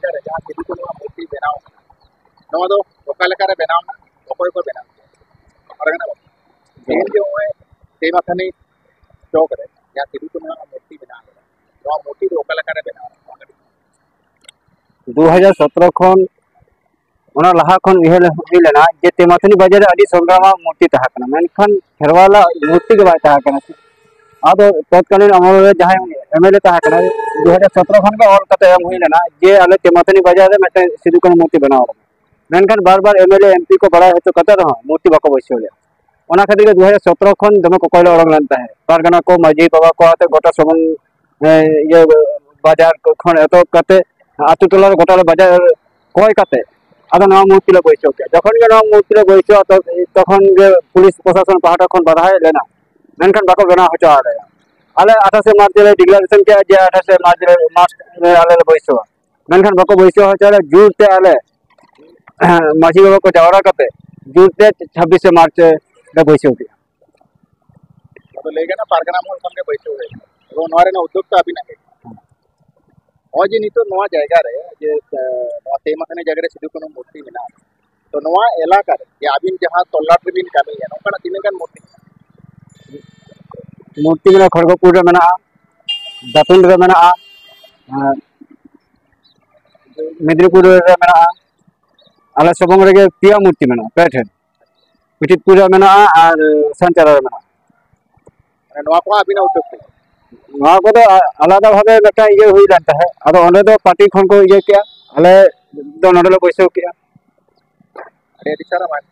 जायगा रे जहां सिद्धू कान्हू मूर्ति बनाव नवा दो ओकालेकारे बनाव ना ओकोय को बनाव परगना मेन जो है तेमाथानी चौक रे जहां सिद्धू कान्हू मूर्ति बनाव नवा मूर्ति दो ओकालेकारे बनाव 2017 खन ओना लाहा खन इहल हुई लेना जे तेमाथानी बाजार अडी संग्रामा मूर्ति तहा कना मेनखान खेरवाला मूर्ति के बाय तहा कना आदो तत्कालीन अमल जहां एमएलए तहा कना 2017 खन के ऑल कते एम हुई लेना जे आले तेमाथानी बाजार रे मते सिद्धू कान्हू मूर्ति बनाव मेनखान बार बार एमएलए एमपी को बड़ा हेतु कते रह मूर्ति बाको बैसोले ओना खातिर 2017 खन दमे को कोयला ओरंग लेन ताहे पारगना को माजी बाबा को आते गोटा समन ये बाजार खन एतो कते आतु टोला गोटा बाजार कोय कते आदो नवा मूर्ति ले बैसो के जखन के नवा मूर्ति ले बैसो तखन के पुलिस प्रशासन पाहटा खन बाधा लेना मेनखान बाको बना होचो आले आले 28 मार्च रे डिक्लेरेशन के जे 28 मार्च रे आले बैसो मेनखान बाको बैसो होचो आले जुरते आले माजी बाबा को जावरा कते जुरते 26 मार्च रे बैसो के तो लेगे ना पारगना मोल खन के बैसो रे एगो नवारे ना उद्योग तो अभी ना और जे नितो नवा जायगा रे जे नवा तेमाथानी जायगा रे सिद्धू कान्हू मूर्ति मेना तो नवा इलाका रे जे आबिन जहां तल्लाट रे बिन कामी है नोकना तिनगान मूर्ति मेना खड़गपुर रे मेना दातुन रे मेना मेदिनीपुर रे मेना आले सबंग रे पिया मूर्ति मेना पेठे पिटितपुर रे मेना और संचार रे मेना नवा को आबिना उद्योग नवा को तो आलादा भावे बेटा ये हुई रहता है अदो ओंडे दो पार्टी खन को ये किया आले दो नडले पैसे किया अरे सारा मान